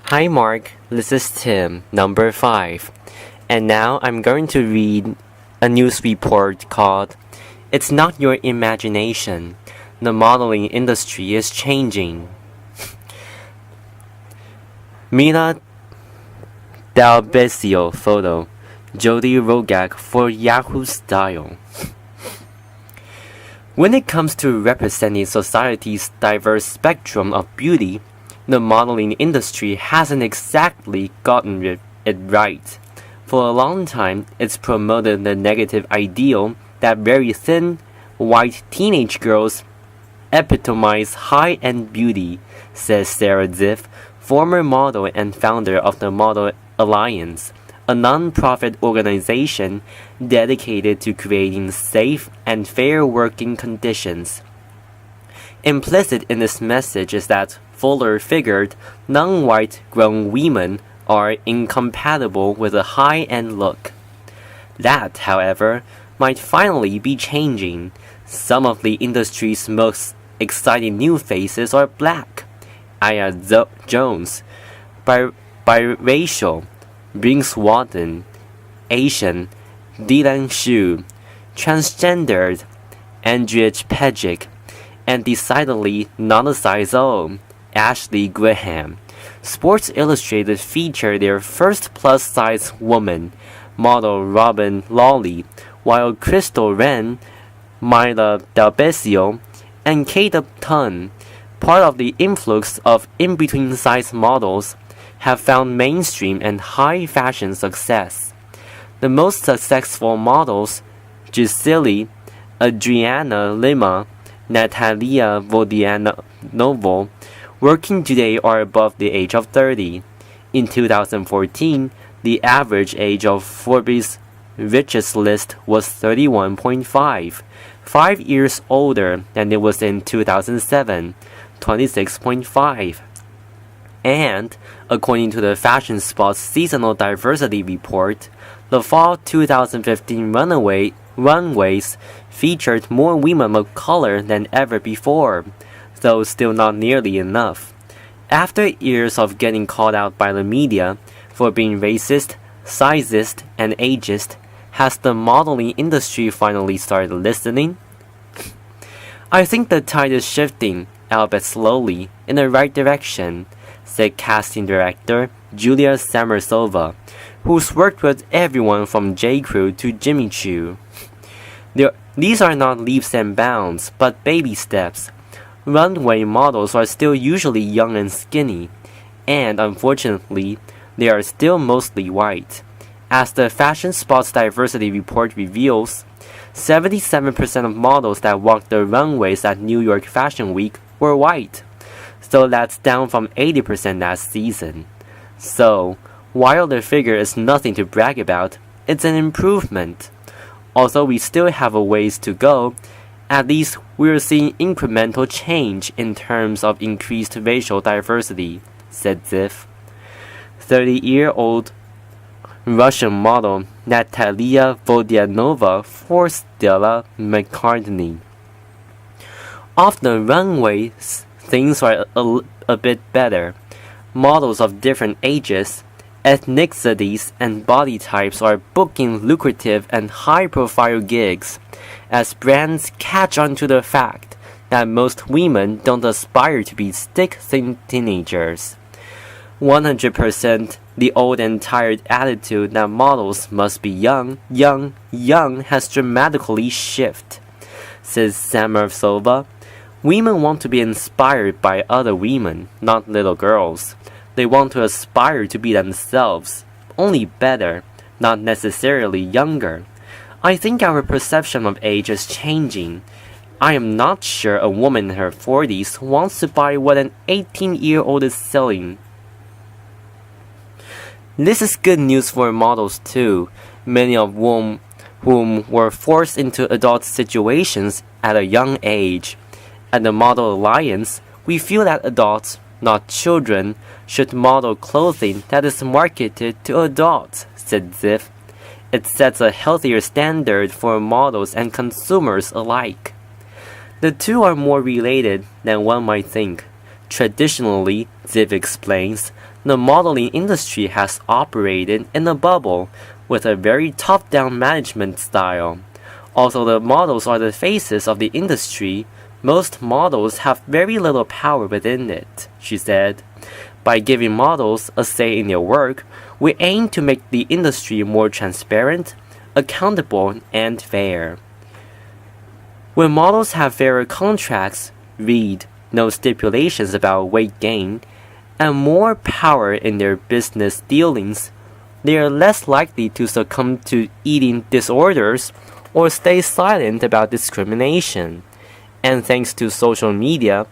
Hi Mark, this is Tim, number 5, and now I'm going to read a news report called It's Not Your Imagination. The modeling industry is changing. Mila D'Alessio photo, Jody Rogak for Yahoo Style. When it comes to representing society's diverse spectrum of beauty, the modeling industry hasn't exactly gotten it right. For a long time, it's promoted the negative ideal that very thin, white teenage girls epitomize high-end beauty, says Sarah Ziff, former model and founder of the Model Alliance, a non-profit organization dedicated to creating safe and fair working conditions. Implicit in this message is that fuller-figured, non-white grown women are incompatible with a high-end look. That, however, might finally be changing. Some of the industry's most exciting new faces are black, Aya Jones, biracial, Brinks Walton, Asian, Dylan Shu, transgendered, Andrej Pejic, and decidedly not a size O, Ashley Graham. Sports Illustrated featured their first plus-size woman, model Robin Lawley, while Crystal Wren, Mila D'Alessio, and Kate Upton, part of the influx of in-between size models, have found mainstream and high-fashion success. The most successful models, Gisele, Adriana Lima, Natalia Vodianovo, working today are above the age of 30. In 2014, the average age of Forbes' richest list was 31.5, 5 years older than it was in 2007, 26.5. And, according to the Fashion Spot's Seasonal Diversity Report, the fall 2015 runways featured more women of color than ever before, though still not nearly enough. After years of getting called out by the media for being racist, sizist, and ageist, has the modeling industry finally started listening? I think the tide is shifting, albeit slowly, in the right direction, said casting director Julia Samarsova, who's worked with everyone from J. Crew to Jimmy Choo. These are not leaps and bounds, but baby steps. Runway models are still usually young and skinny, and unfortunately, they are still mostly white. As the Fashion Spot's diversity report reveals, 77% of models that walked the runways at New York Fashion Week were white, so that's down from 80% last season. So, while the figure is nothing to brag about, it's an improvement. Although we still have a ways to go, at least we're seeing incremental change in terms of increased racial diversity, said Ziff. 30-year-old Russian model Natalia Vodianova for Stella McCartney. Off the runways, things are a bit better. Models of different ages, ethnicities, and body types are booking lucrative and high-profile gigs as brands catch on to the fact that most women don't aspire to be stick-thin teenagers. 100% the old and tired attitude that models must be young has dramatically shifted, says Samarsova. Women want to be inspired by other women, not little girls. They want to aspire to be themselves, only better, not necessarily younger. I think our perception of age is changing. I am not sure a woman in her 40s wants to buy what an 18-year-old is selling. This is good news for models too, many of whom were forced into adult situations at a young age. At the Model Alliance, we feel that adults, not children, should model clothing that is marketed to adults, said Ziff. It sets a healthier standard for models and consumers alike. The two are more related than one might think. Traditionally, Ziv explains, the modeling industry has operated in a bubble with a very top-down management style. Although the models are the faces of the industry, most models have very little power within it, she said. By giving models a say in their work, we aim to make the industry more transparent, accountable, and fair. When models have fairer contracts, read no stipulations about weight gain, and more power in their business dealings, they are less likely to succumb to eating disorders or stay silent about discrimination. And thanks to social media,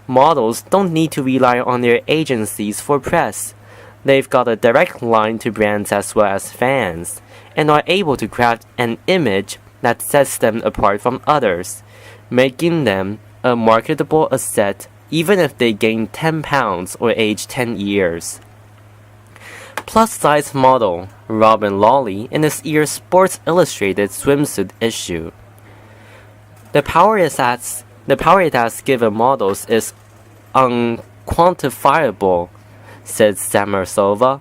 models don't need to rely on their agencies for press. They've got a direct line to brands as well as fans, and are able to craft an image that sets them apart from others, making them a marketable asset even if they gain 10 pounds or age 10 years. Plus-size model Robin Lawley in this year's Sports Illustrated swimsuit issue. The power it has given models is unquantifiable, said Samarsova.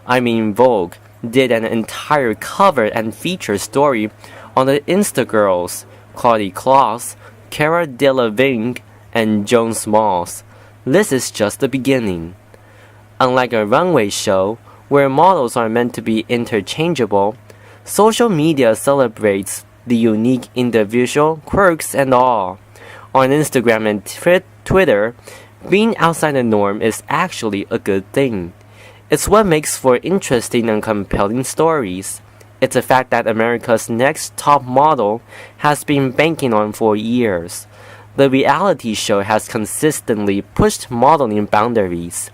I mean, Vogue did an entire cover and feature story on the Instagirls, Claudie Kloss, Cara Delevingne, and Joan Smalls. This is just the beginning. Unlike a runway show, where models are meant to be interchangeable, social media celebrates the unique individual quirks and all. On Instagram and Twitter, being outside the norm is actually a good thing. It's what makes for interesting and compelling stories. It's a fact that America's Next Top Model has been banking on for years. The reality show has consistently pushed modeling boundaries.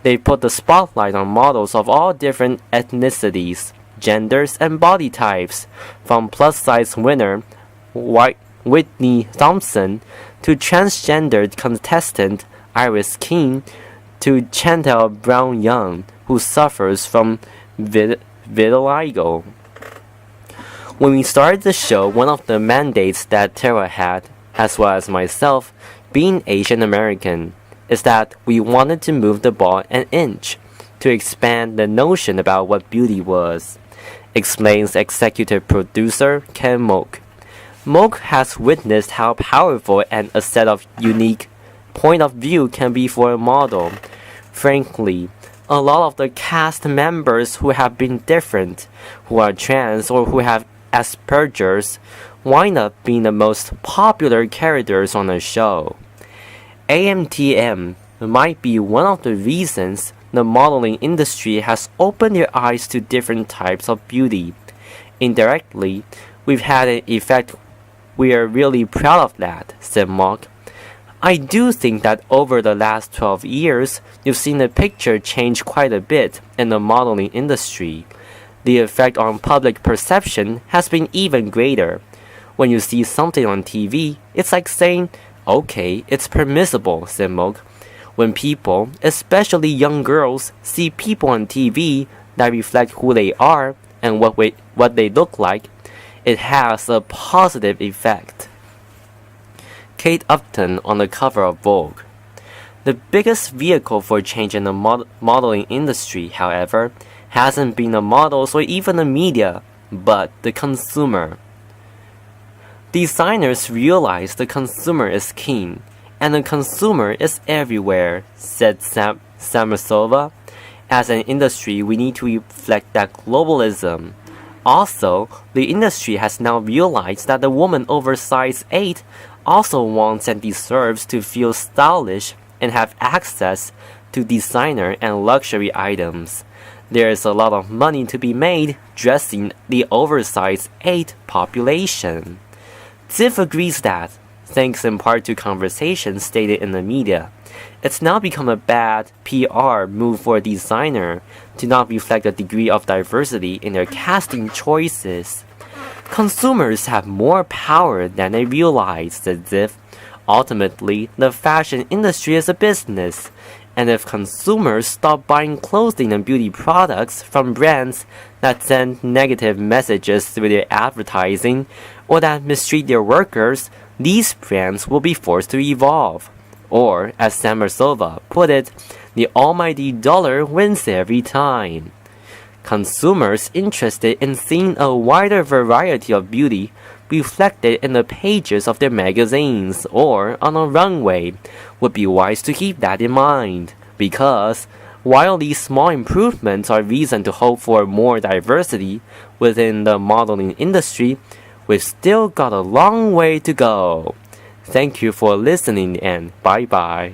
They put the spotlight on models of all different ethnicities, genders, and body types, from plus-size winner Whitney Thompson to transgendered contestant Iris King to Chantel Brown-Young, who suffers from vitiligo. When we started the show, one of the mandates that Tara had, as well as myself, being Asian American, is that we wanted to move the ball an inch to expand the notion about what beauty was, explains executive producer Ken Moak. Moak has witnessed how powerful and a set of unique point of view can be for a model. Frankly, a lot of the cast members who have been different, who are trans or who have Asperger's, wind up being the most popular characters on the show. AMTM might be one of the reasons the modeling industry has opened their eyes to different types of beauty. Indirectly, we've had an effect. We are really proud of that, said Mock. I do think that over the last 12 years, you've seen the picture change quite a bit in the modeling industry. The effect on public perception has been even greater. When you see something on TV, it's like saying, okay, it's permissible, said Moak. When people, especially young girls, see people on TV that reflect who they are and what they look like, it has a positive effect. Kate Upton on the cover of Vogue. The biggest vehicle for change in the modeling industry, however, hasn't been the models or even the media, but the consumer. Designers realize the consumer is king, and the consumer is everywhere, said Samarsova. As an industry, we need to reflect that globalism. Also, the industry has now realized that the woman over size 8 also wants and deserves to feel stylish and have access to designer and luxury items. There is a lot of money to be made dressing the oversized 8 population. Ziv agrees that, thanks in part to conversations stated in the media, it's now become a bad PR move for a designer to not reflect a degree of diversity in their casting choices. Consumers have more power than they realize, said Ziv. Ultimately, the fashion industry is a business, and if consumers stop buying clothing and beauty products from brands that send negative messages through their advertising or that mistreat their workers, these brands will be forced to evolve. Or, as Samarsova put it, the almighty dollar wins every time. Consumers interested in seeing a wider variety of beauty reflected in the pages of their magazines or on a runway would be wise to keep that in mind, because while these small improvements are reason to hope for more diversity within the modeling industry, we've still got a long way to go. Thank you for listening and bye-bye.